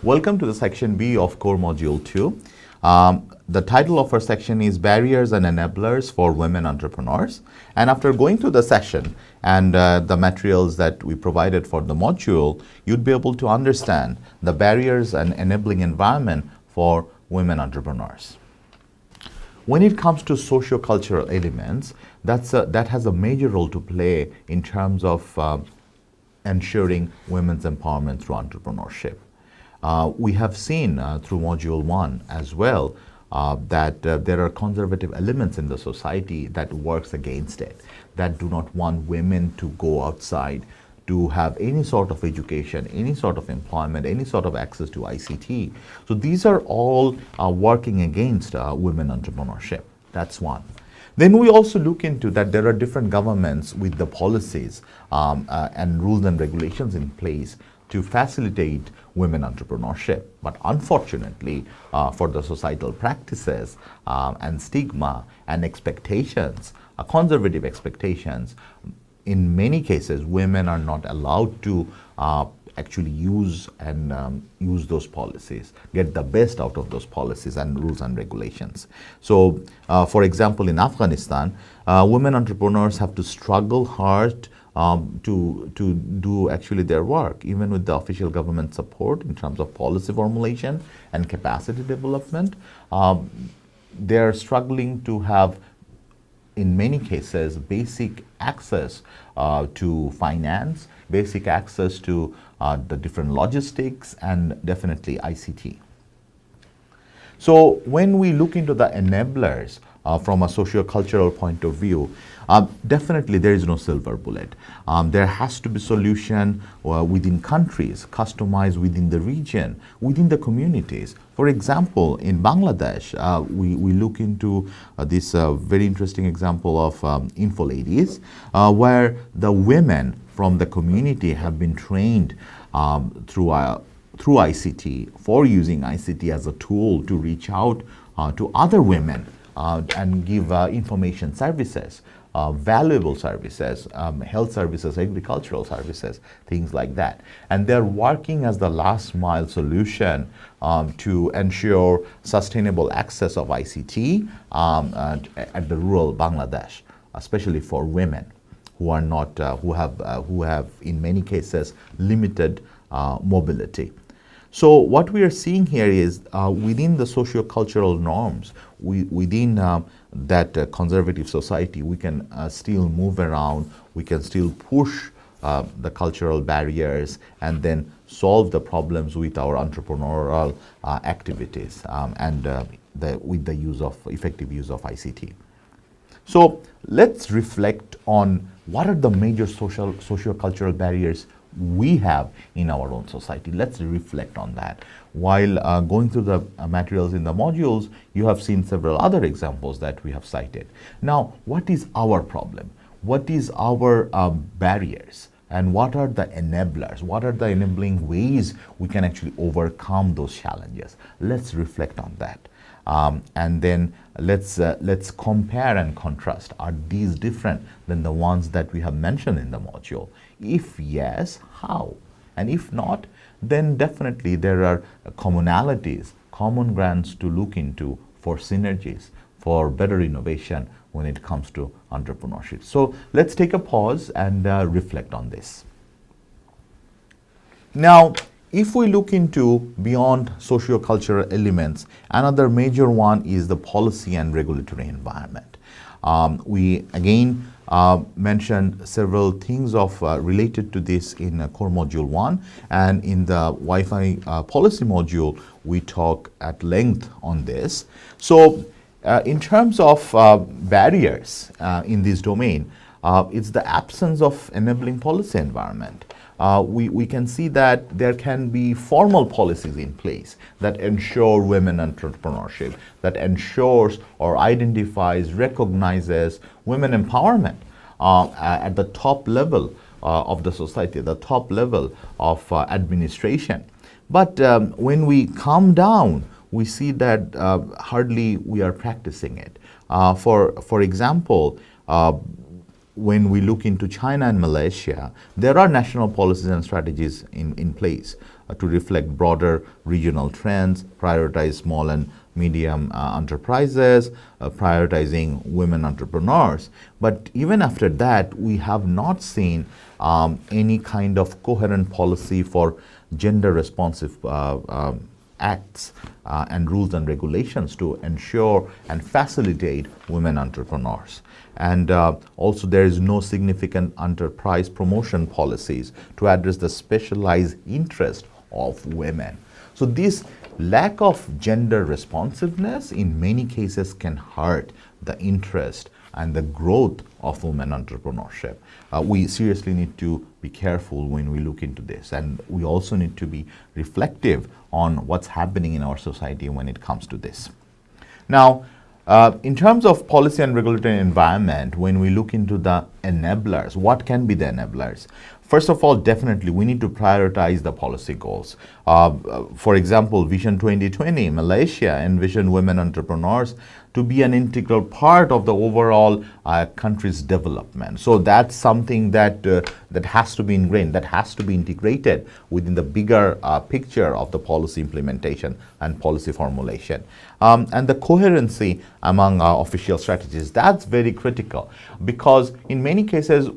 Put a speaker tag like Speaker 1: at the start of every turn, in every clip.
Speaker 1: Welcome to the section B of core module 2. The title of our section is Barriers and Enablers for Women Entrepreneurs. And after going through the session and the materials that we provided for the module, you'd be able to understand the barriers and enabling environment for women entrepreneurs. When it comes to socio-cultural elements, that has a major role to play in terms of ensuring women's empowerment through entrepreneurship. We have seen through Module 1 as well that there are conservative elements in the society that works against it, that do not want women to go outside, to have any sort of education, any sort of employment, any sort of access to ICT. So these are all working against women entrepreneurship. That's one. Then we also look into that there are different governments with the policies and rules and regulations in place to facilitate women entrepreneurship. But unfortunately, for the societal practices and stigma and expectations, conservative expectations, in many cases, women are not allowed to actually use those policies, get the best out of those policies and rules and regulations. So, for example, in Afghanistan, women entrepreneurs have to struggle hard to do actually their work, even with the official government support in terms of policy formulation and capacity development. They're struggling to have, in many cases, basic access to finance, basic access to the different logistics, and definitely ICT. So when we look into the enablers from a socio-cultural point of view, definitely there is no silver bullet. There has to be solution within countries, customized within the region, within the communities. For example, in Bangladesh, we look into this very interesting example of info ladies, where the women from the community have been trained through ICT, for using ICT as a tool to reach out to other women and give information services, valuable services, health services, agricultural services, things like that. And they're working as the last mile solution to ensure sustainable access of ICT at the rural Bangladesh, especially for women who are not, who have in many cases limited mobility. So what we are seeing here is within the socio-cultural norms, within that conservative society, we can still move around, we can still push the cultural barriers and then solve the problems with our entrepreneurial activities and with the effective use of ICT. So let's reflect on what are the major socio-cultural barriers we have in our own society. Let's reflect on that. While going through the materials in the modules, you have seen several other examples that we have cited. Now, what is our problem? What is our barriers? And what are the enablers? What are the enabling ways we can actually overcome those challenges? Let's reflect on that. And then let's compare and contrast. Are these different than the ones that we have mentioned in the module? If yes, how? And if not, then definitely there are commonalities, common grounds to look into for synergies, for better innovation when it comes to entrepreneurship. So let's take a pause and reflect on this. Now, if we look into beyond socio-cultural elements, another major one is the policy and regulatory environment. We again mentioned several things related to this in core module 1, and in the Wi-Fi policy module we talk at length on this. So in terms of barriers in this domain, it's the absence of enabling policy environment. We can see that there can be formal policies in place that ensure women entrepreneurship, that ensures or identifies, recognizes women empowerment at the top level of the society, the top level of administration. But when we come down, we see that hardly we are practicing it. For example, when we look into China and Malaysia, there are national policies and strategies in place to reflect broader regional trends, prioritize small and medium enterprises, prioritizing women entrepreneurs. But even after that, we have not seen any kind of coherent policy for gender responsive acts and rules and regulations to ensure and facilitate women entrepreneurs. And also there is no significant enterprise promotion policies to address the specialized interest of women. So this lack of gender responsiveness in many cases can hurt the interest and the growth of women entrepreneurship. We seriously need to be careful when we look into this, and we also need to be reflective on what's happening in our society when it comes to this. Now, in terms of policy and regulatory environment, when we look into the enablers, what can be the enablers? First of all, definitely we need to prioritize the policy goals. For example, Vision 2020, Malaysia envisioned women entrepreneurs to be an integral part of the overall country's development. So that's something that that has to be ingrained, that has to be integrated within the bigger picture of the policy implementation and policy formulation. And the coherency among official strategies, that's very critical, because in many cases,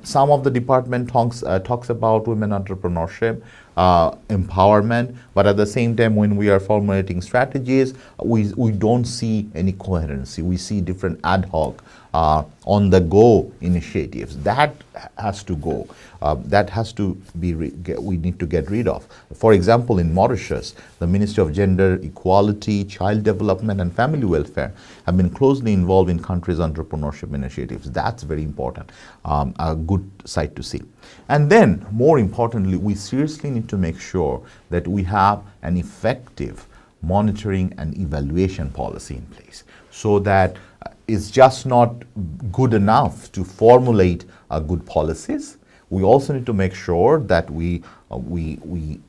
Speaker 1: some of the department talks about women entrepreneurship, empowerment, but at the same time, when we are formulating strategies, we don't see any coherency. We see different ad hoc, on-the-go initiatives. That has to go. That has to be, we need to get rid of. For example, in Mauritius, the Ministry of Gender Equality, Child Development and Family Welfare have been closely involved in countries' entrepreneurship initiatives. That's very important, a good sight to see. And then, more importantly, we seriously need to make sure that we have an effective monitoring and evaluation policy in place, so that it's just not good enough to formulate good policies. We also need to make sure that we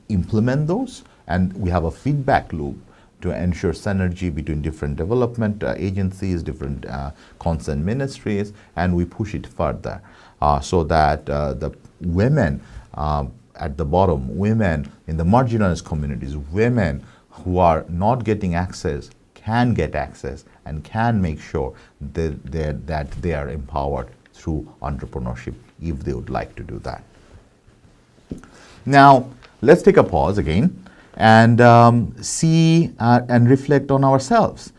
Speaker 1: implement those, and we have a feedback loop to ensure synergy between different development agencies, different concerned ministries, and we push it further so that the women at the bottom, women in the marginalized communities, women who are not getting access can get access and can make sure that they are empowered through entrepreneurship if they would like to do that. Now, let's take a pause again and see and reflect on ourselves.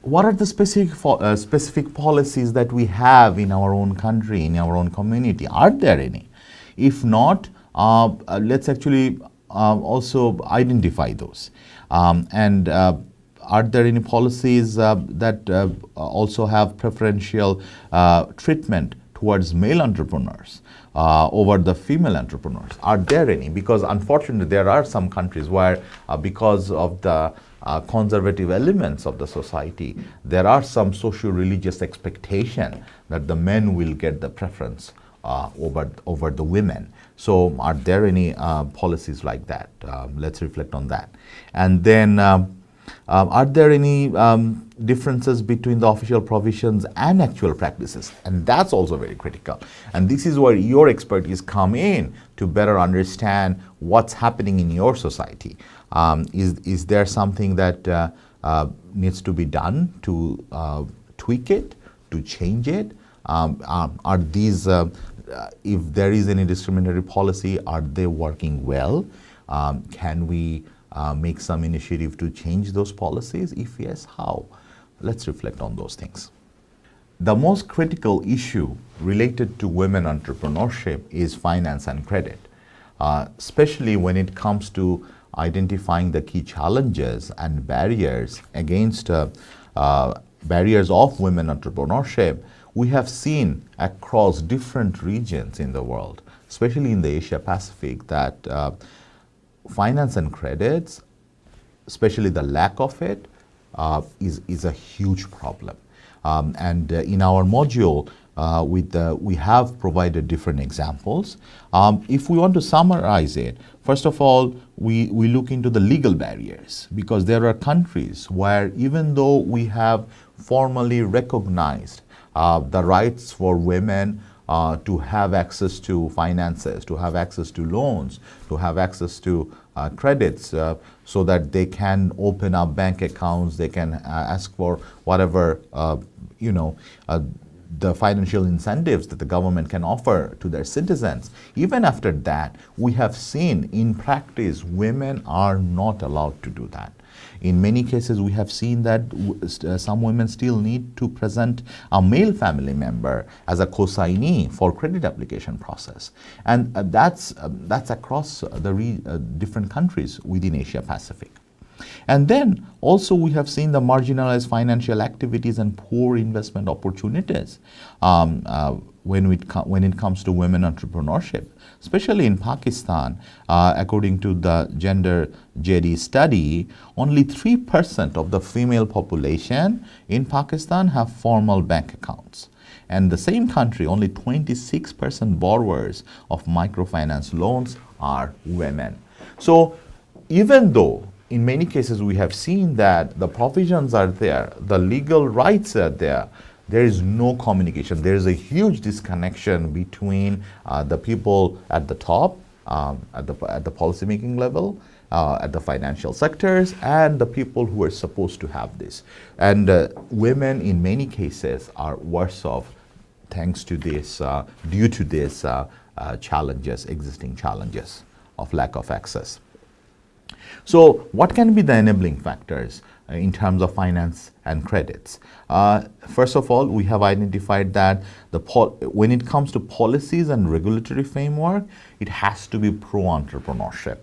Speaker 1: What are the specific policies that we have in our own country, in our own community? Are there any? If not, let's actually also identify those. Are there any policies that also have preferential treatment towards male entrepreneurs over the female entrepreneurs? Are there any? Because unfortunately, there are some countries where because of the conservative elements of the society, there are some socio-religious expectation that the men will get the preference over the women. So are there any policies like that? Let's reflect on that. And then are there any differences between the official provisions and actual practices? And that's also very critical. And this is where your expertise come in to better understand what's happening in your society. Is there something that needs to be done to tweak it, to change it? Are these, if there is any discriminatory policy, are they working well? Can we make some initiative to change those policies? If yes, how? Let's reflect on those things. The most critical issue related to women entrepreneurship is finance and credit, especially when it comes to identifying the key challenges and barriers against barriers of women entrepreneurship. We have seen across different regions in the world, especially in the Asia Pacific, that finance and credits, especially the lack of it, is a huge problem. In our module, we have provided different examples. If we want to summarize it, first of all, we look into the legal barriers, because there are countries where even though we have formally recognized the rights for women to have access to finances, to have access to loans, to have access to credits, so that they can open up bank accounts, they can ask for whatever, the financial incentives that the government can offer to their citizens. Even after that, we have seen in practice women are not allowed to do that. In many cases, we have seen that some women still need to present a male family member as a co-signee for credit application process. And that's across the different countries within Asia Pacific. And then also we have seen the marginalized financial activities and poor investment opportunities when it comes to women entrepreneurship, especially in Pakistan. According to the Gender JD study, only 3% of the female population in Pakistan have formal bank accounts. And the same country, only 26% borrowers of microfinance loans are women. So even though in many cases we have seen that the provisions are there, the legal rights are there, there is no communication. There is a huge disconnection between the people at the top, at the policymaking level, at the financial sectors, and the people who are supposed to have this. And women in many cases are worse off thanks to this, due to this challenges, existing challenges of lack of access. So what can be the enabling factors in terms of finance and credits? First of all, we have identified that when it comes to policies and regulatory framework, it has to be pro-entrepreneurship.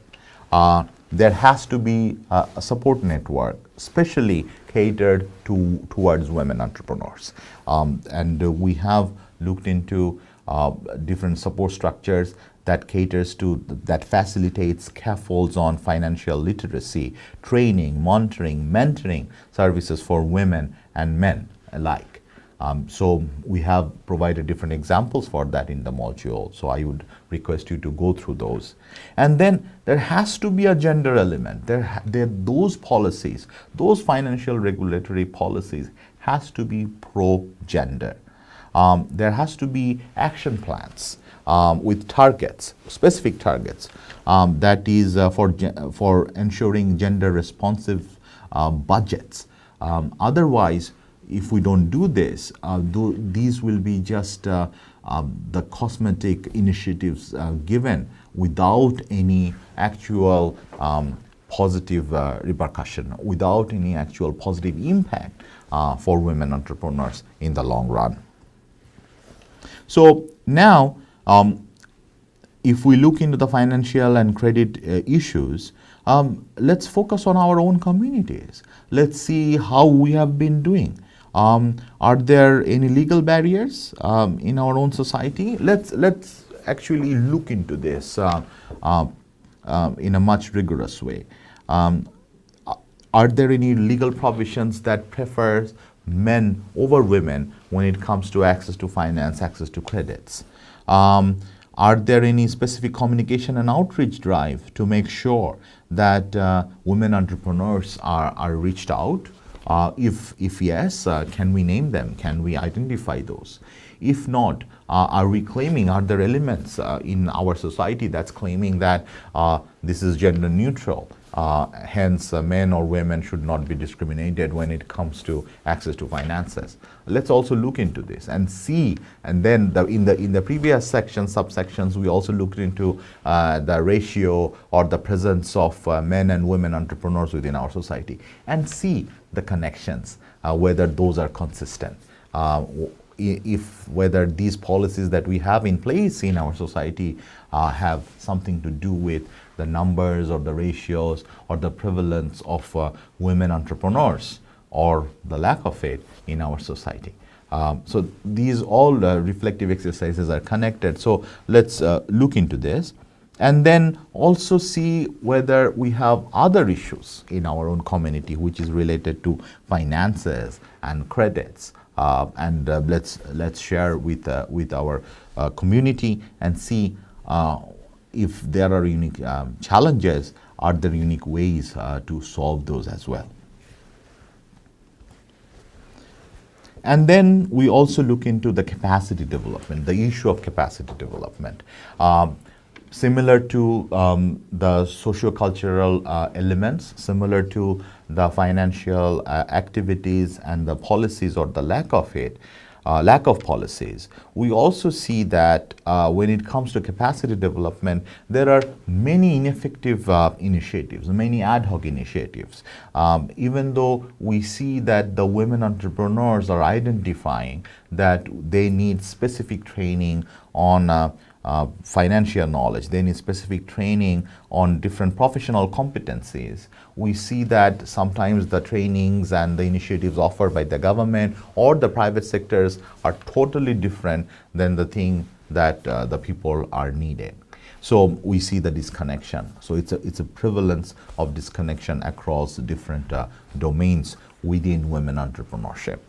Speaker 1: There has to be a support network, especially catered towards women entrepreneurs. And we have looked into different support structures that facilitates scaffolds on financial literacy, training, monitoring, mentoring services for women and men alike. So we have provided different examples for that in the module. So I would request you to go through those. And then there has to be a gender element. Those policies, those financial regulatory policies has to be pro-gender. There has to be action plans with targets, specific targets, that is for ensuring gender responsive budgets. Otherwise, if we don't do this, these will be just the cosmetic initiatives given without any actual positive repercussion, without any actual positive impact for women entrepreneurs in the long run. So now, if we look into the financial and credit issues, let's focus on our own communities. Let's see how we have been doing. Are there any legal barriers in our own society? Let's actually look into this in a much rigorous way. Are there any legal provisions that prefers men over women when it comes to access to finance, access to credits? Are there any specific communication and outreach drive to make sure that women entrepreneurs are reached out? If yes, can we name them? Can we identify those? If not, are there elements in our society that's claiming that this is gender neutral? Hence, men or women should not be discriminated when it comes to access to finances. Let's also look into this and see. And then in the previous subsections, we also looked into the ratio or the presence of men and women entrepreneurs within our society and see the connections, whether those are consistent. Whether these policies that we have in place in our society have something to do with the numbers or the ratios or the prevalence of women entrepreneurs or the lack of it in our society. So these all reflective exercises are connected. So let's look into this and then also see whether we have other issues in our own community which is related to finances and credits. And let's share with our community and see if there are unique challenges, are there unique ways to solve those as well. And then we also look into the capacity development, the issue of capacity development. Similar to the socio-cultural elements, similar to the financial activities and the policies or the lack of it, lack of policies, we also see that when it comes to capacity development, there are many ineffective initiatives, many ad hoc initiatives. Even though we see that the women entrepreneurs are identifying that they need specific training on financial knowledge, they need specific training on different professional competencies. We see that sometimes the trainings and the initiatives offered by the government or the private sectors are totally different than the thing that the people are needed. So we see the disconnection. So it's a prevalence of disconnection across different domains within women entrepreneurship.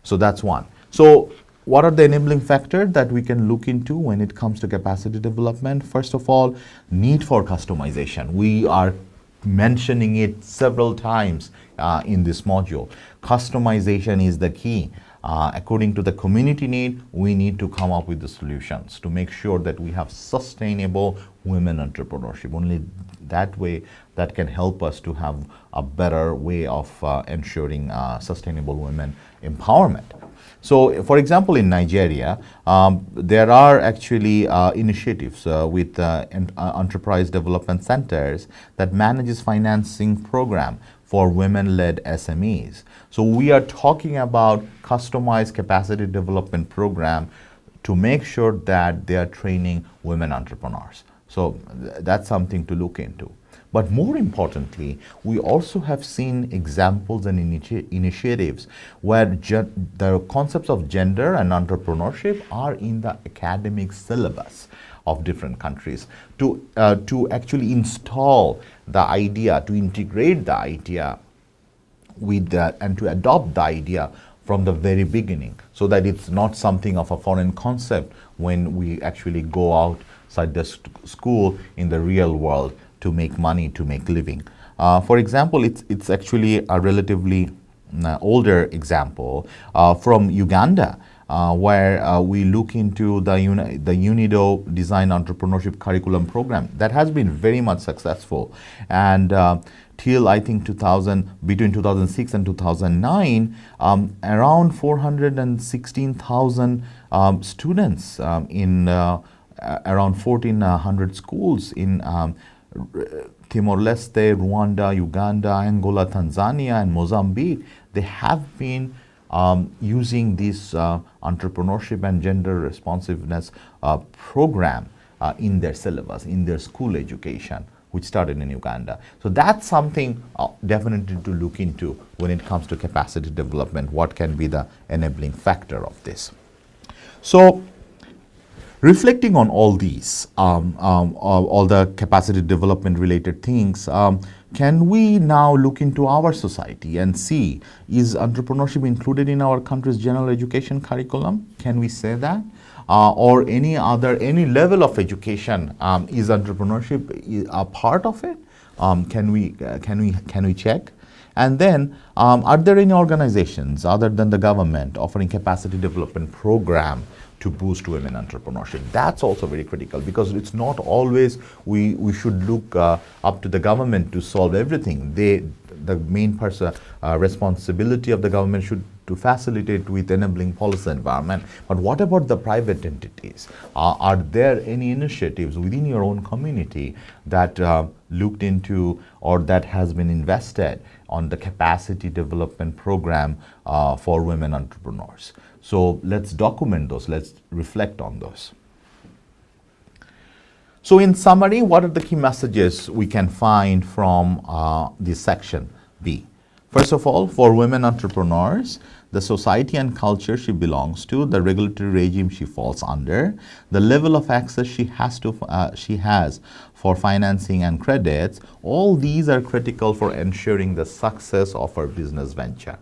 Speaker 1: So that's one. So what are the enabling factors that we can look into when it comes to capacity development? First of all, need for customization. We are mentioning it several times in this module. Customization is the key. According to the community need, we need to come up with the solutions to make sure that we have sustainable women entrepreneurship. Only that way that can help us to have a better way of ensuring sustainable women empowerment. So, for example, in Nigeria, there are actually initiatives with enterprise development centers that manages financing program for women-led SMEs. So we are talking about customized capacity development program to make sure that they are training women entrepreneurs. So that's something to look into. But more importantly, we also have seen examples and initiatives where the concepts of gender and entrepreneurship are in the academic syllabus of different countries to actually install the idea, to integrate the idea with that and to adopt the idea from the very beginning so that it's not something of a foreign concept when we actually go outside the school in the real world to make money, to make living. For example, it's actually a relatively older example from Uganda, where we look into the UNIDO Design Entrepreneurship Curriculum Program that has been very much successful. And till I think between 2006 and 2009, around 416,000 students in around 1,400 schools in Timor-Leste, Rwanda, Uganda, Angola, Tanzania, and Mozambique, they have been using this entrepreneurship and gender responsiveness program in their syllabus, in their school education, which started in Uganda. So that's something definitely to look into when it comes to capacity development. What can be the enabling factor of this? So reflecting on all these, all the capacity development related things, can we now look into our society and see, is entrepreneurship included in our country's general education curriculum? Can we say that? Or any level of education, is entrepreneurship a part of it? Can we check? And then, are there any organizations other than the government offering capacity development program to boost women entrepreneurship? That's also very critical, because it's not always we should look up to the government to solve everything. The main responsibility of the government should to facilitate with enabling policy environment. But what about the private entities? Are there any initiatives within your own community that looked into or that has been invested on the capacity development program for women entrepreneurs? So let's document those, let's reflect on those. So in summary, what are the key messages we can find from this section B? First of all, for women entrepreneurs, the society and culture she belongs to, the regulatory regime she falls under, the level of access she has for financing and credits, all these are critical for ensuring the success of her business venture.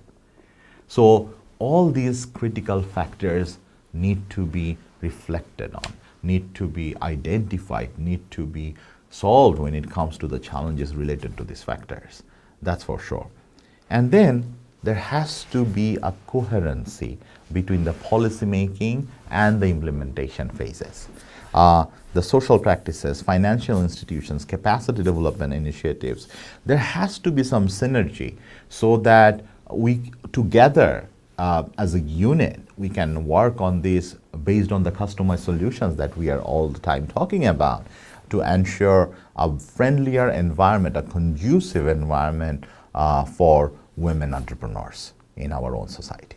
Speaker 1: So all these critical factors need to be reflected on, need to be identified, need to be solved when it comes to the challenges related to these factors. That's for sure. And then there has to be a coherency between the policy making and the implementation phases. The social practices, financial institutions, capacity development initiatives, there has to be some synergy so that we together as a unit, we can work on this based on the customized solutions that we are all the time talking about to ensure a friendlier environment, a conducive environment for women entrepreneurs in our own society.